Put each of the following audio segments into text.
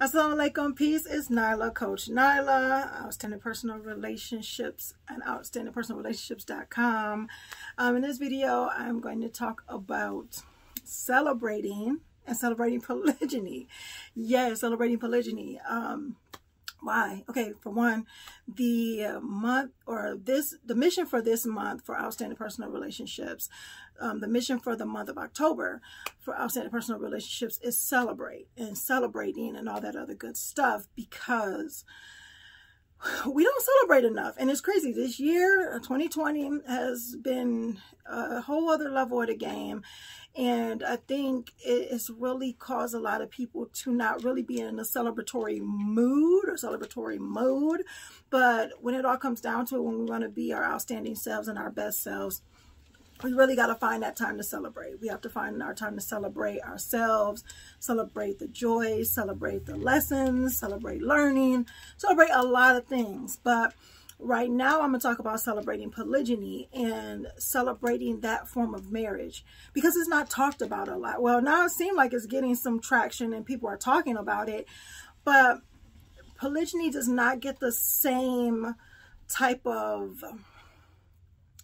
Assalamu alaikum, peace. It's Nyla, Coach Nyla, Outstanding Personal Relationships and OutstandingPersonalRelationships.com. In this video, I'm going to talk about celebrating polygyny. Yes, celebrating polygyny. Why? Okay, for one, the mission for this month for Outstanding Personal Relationships, the mission for the month of October for Outstanding Personal Relationships is celebrating and all that other good stuff, because we don't celebrate enough. And it's crazy. This year, 2020, has been a whole other level of the game. And I think it's really caused a lot of people to not really be in a celebratory mood or celebratory mode. But when it all comes down to it, when we want to be our outstanding selves and our best selves, we really got to find that time to celebrate. We have to find our time to celebrate ourselves, celebrate the joys, celebrate the lessons, celebrate learning, celebrate a lot of things. But right now, I'm going to talk about celebrating polygyny and celebrating that form of marriage, because it's not talked about a lot. Well, now it seems like it's getting some traction and people are talking about it, but polygyny does not get the same type of,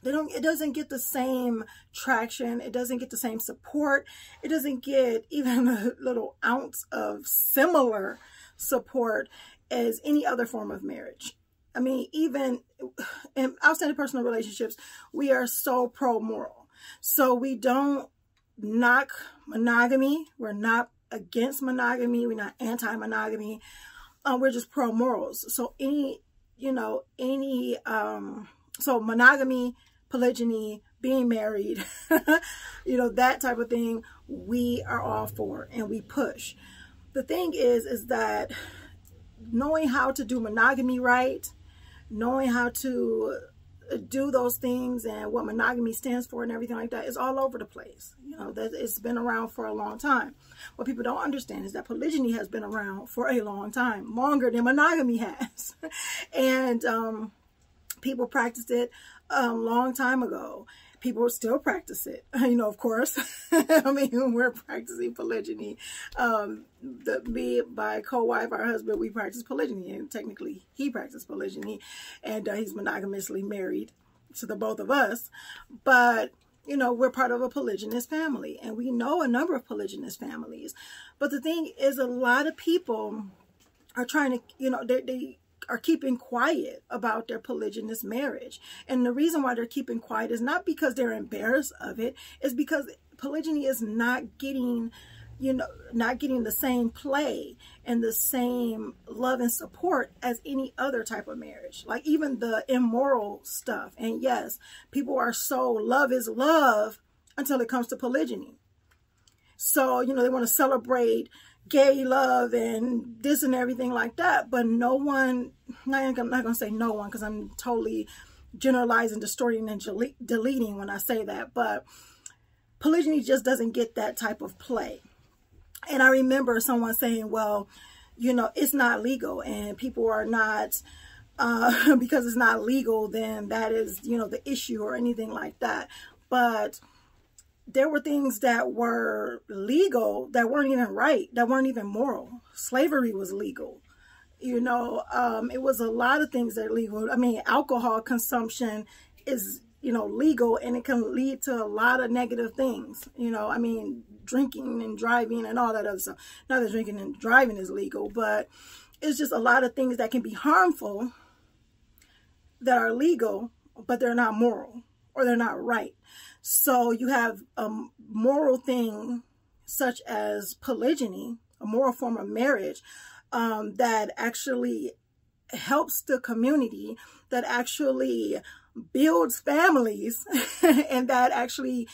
it doesn't get the same traction. It doesn't get the same support. It doesn't get even a little ounce of similar support as any other form of marriage. I mean, even in Outstanding Personal Relationships, we are so pro-moral. So we don't knock monogamy. We're not against monogamy. We're not anti-monogamy. We're just pro-morals. So so monogamy, polygyny, being married, that type of thing, we are all for and we push. The thing is that knowing how to do monogamy right, knowing how to do those things and what monogamy stands for and everything like that is all over the place. That it's been around for a long time. What people don't understand is that polygyny has been around for a long time, longer than monogamy has. And people practiced it a long time ago. People still practice it, of course. I mean, we're practicing polygyny. Me, my co-wife, our husband, we practice polygyny, and technically he practiced polygyny, and he's monogamously married to the both of us. But, we're part of a polygynous family, and we know a number of polygynous families. But the thing is, a lot of people are trying to, they are keeping quiet about their polygynous marriage. And the reason why they're keeping quiet is not because they're embarrassed of it. It's because polygyny is not getting, the same play and the same love and support as any other type of marriage. Like even the immoral stuff. And yes, people are so love is love until it comes to polygyny. So, they want to celebrate gay love and this and everything like that, but no one, I'm not going to say no one, because I'm totally generalizing, distorting, and deleting when I say that, but polygyny just doesn't get that type of play. And I remember someone saying, well, it's not legal, and people are not, because it's not legal, then that is, the issue or anything like that. But there were things that were legal that weren't even right, that weren't even moral. Slavery was legal. It was a lot of things that are legal. I mean, alcohol consumption is, legal, and it can lead to a lot of negative things. I mean, drinking and driving and all that other stuff. Not that drinking and driving is legal, but it's just a lot of things that can be harmful that are legal, but they're not moral or they're not right. So you have a moral thing such as polygyny, a moral form of marriage, that actually helps the community, that actually builds families, and that actually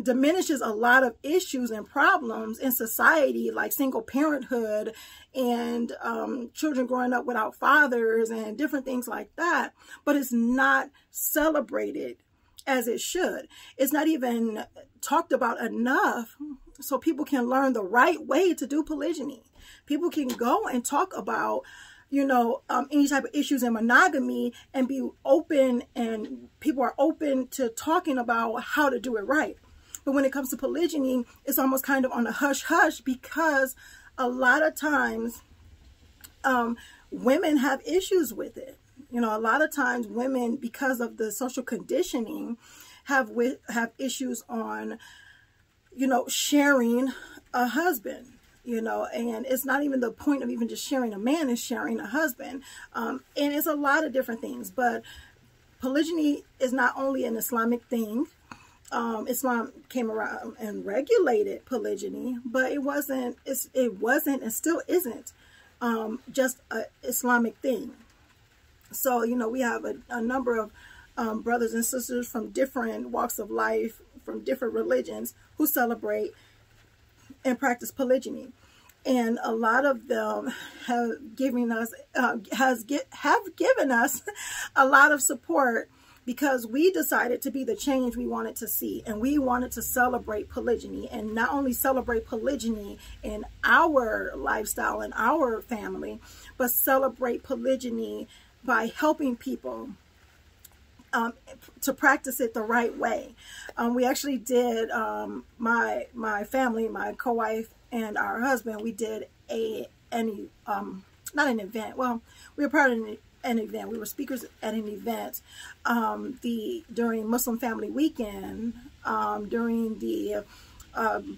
diminishes a lot of issues and problems in society, like single parenthood and children growing up without fathers and different things like that. But it's not celebrated as it should. It's not even talked about enough so people can learn the right way to do polygyny. People can go and talk about, any type of issues in monogamy and be open, and people are open to talking about how to do it right. But when it comes to polygyny, it's almost kind of on a hush-hush because a lot of times women have issues with it. You know, a lot of times women, because of the social conditioning, have issues on, you know, sharing a husband, you know, and it's not even the point of even just sharing a man, is sharing a husband. And it's a lot of different things, but polygyny is not only an Islamic thing. Islam came around and regulated polygyny, but it wasn't and still isn't just an Islamic thing. So, you know, we have a number of brothers and sisters from different walks of life, from different religions, who celebrate and practice polygyny. And a lot of them have given us a lot of support, because we decided to be the change we wanted to see, and we wanted to celebrate polygyny, and not only celebrate polygyny in our lifestyle and our family, but celebrate polygyny by helping people to practice it the right way. We actually did, my family, my co-wife and our husband, we did not an event. Well, we were part of an event. We were speakers at an event during Muslim Family Weekend, during the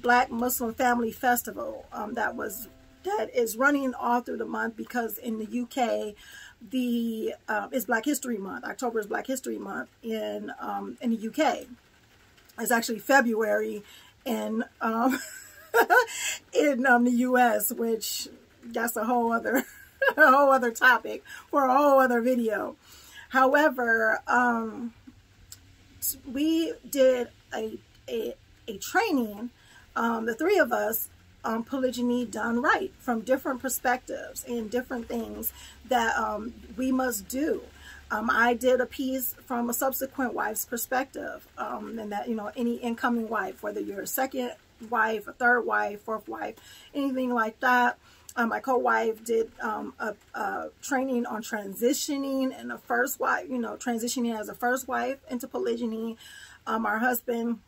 Black Muslim Family Festival that is running all through the month, because in the UK it's Black History Month. October is Black History Month in the UK. It's actually February in in the US, which that's a whole other topic for a whole other video. However, we did a training, the three of us, on polygyny done right, from different perspectives and different things that we must do. I did a piece from a subsequent wife's perspective, and that, you know, any incoming wife, whether you're a second wife, a third wife, fourth wife, anything like that. My co-wife did a training on transitioning and a first wife, you know, transitioning as a first wife into polygyny. Our husband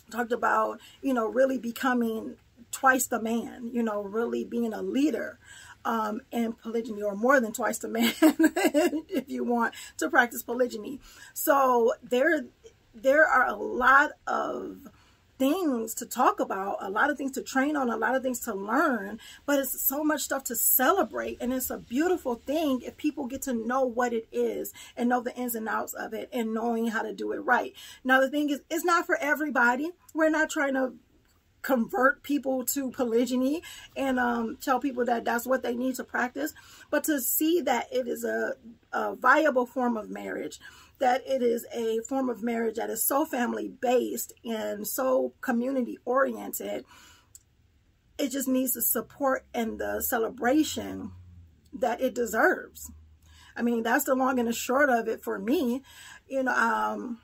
talked about, you know, really becoming twice the man, you know, really being a leader in polygyny, or more than twice the man if you want to practice polygyny. So there are a lot of things to talk about, a lot of things to train on, a lot of things to learn, but it's so much stuff to celebrate, and it's a beautiful thing if people get to know what it is and know the ins and outs of it and knowing how to do it right. Now, the thing is, it's not for everybody. We're not trying to convert people to polygyny and tell people that that's what they need to practice, but to see that it is a viable form of marriage, that it is a form of marriage that is so family based and so community oriented. It just needs the support and the celebration that it deserves. I mean, that's the long and the short of it for me. You know,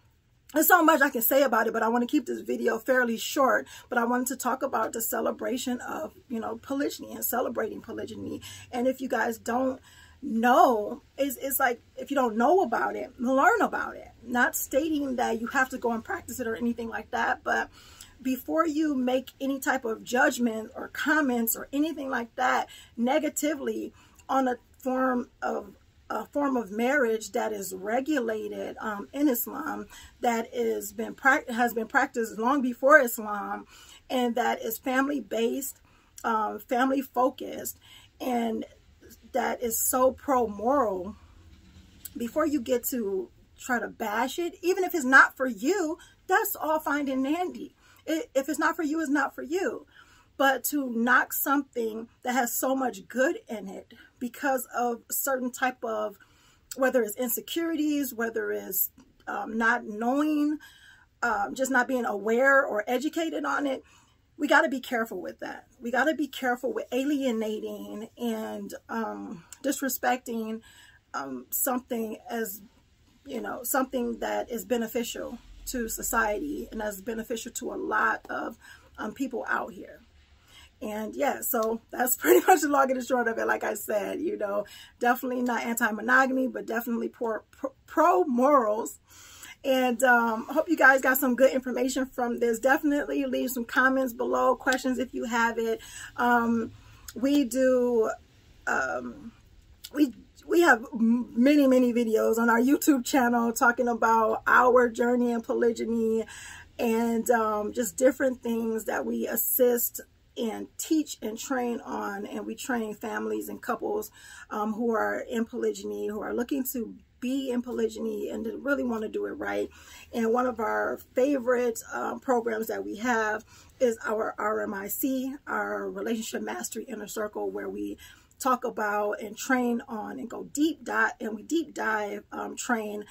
there's so much I can say about it, but I want to keep this video fairly short. But I wanted to talk about the celebration of, you know, polygyny and celebrating polygyny. And if you guys don't know, it's like, if you don't know about it, learn about it. Not stating that you have to go and practice it or anything like that, but before you make any type of judgment or comments or anything like that negatively on a form of marriage that is regulated in Islam, that has been practiced long before Islam, and that is family based, family focused, and that is so pro-moral, before you get to try to bash it, even if it's not for you, that's all fine and dandy. If it's not for you, it's not for you. But to knock something that has so much good in it because of certain type of, whether it's insecurities, whether it's not knowing, just not being aware or educated on it, we got to be careful with that. We got to be careful with alienating and disrespecting something, as, you know, something that is beneficial to society and that's beneficial to a lot of people out here. And yeah, so that's pretty much the long and the short of it. Like I said, you know, definitely not anti-monogamy, but definitely pro-morals. And hope you guys got some good information from this. Definitely leave some comments below, questions if you have it. we do, we have many videos on our YouTube channel talking about our journey in polygyny, and just different things that we assist and teach and train on. And we train families and couples who are in polygyny, who are looking to be in polygyny and to really want to do it right. And one of our favorite programs that we have is our RMIC, our Relationship Mastery Inner Circle, where we talk about and train on and go deep dive, and we deep dive train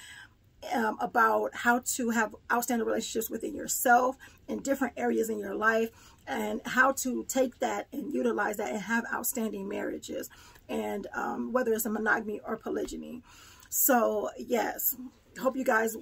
about how to have outstanding relationships within yourself in different areas in your life, and how to take that and utilize that and have outstanding marriages, and whether it's a monogamy or polygyny. So yes, hope you guys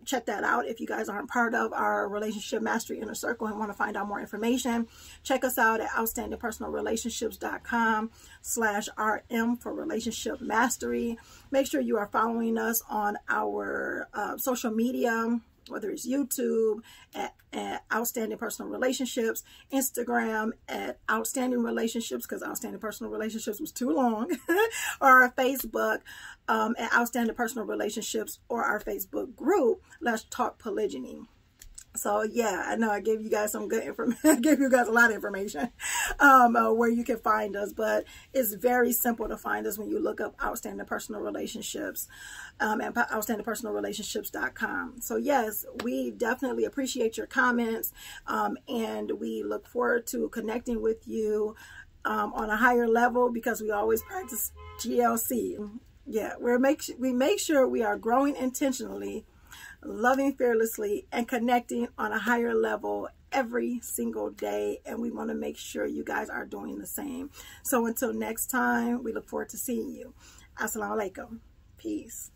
check that out. If you guys aren't part of our Relationship Mastery Inner Circle and want to find out more information, check us out at outstandingpersonalrelationships.com/RM for relationship mastery. Make sure you are following us on our social media, whether it's YouTube at Outstanding Personal Relationships, Instagram at Outstanding Relationships, because Outstanding Personal Relationships was too long, or our Facebook at Outstanding Personal Relationships, or our Facebook group, Let's Talk Polygyny. So yeah, I know I gave you guys some good information. I gave you guys a lot of information where you can find us, but it's very simple to find us when you look up Outstanding Personal Relationships at outstandingpersonalrelationships.com. So yes, we definitely appreciate your comments, and we look forward to connecting with you on a higher level, because we always practice GLC. Yeah, we make sure we are growing intentionally, loving fearlessly, and connecting on a higher level every single day. And we want to make sure you guys are doing the same. So until next time, we look forward to seeing you. Assalamu alaikum. Peace.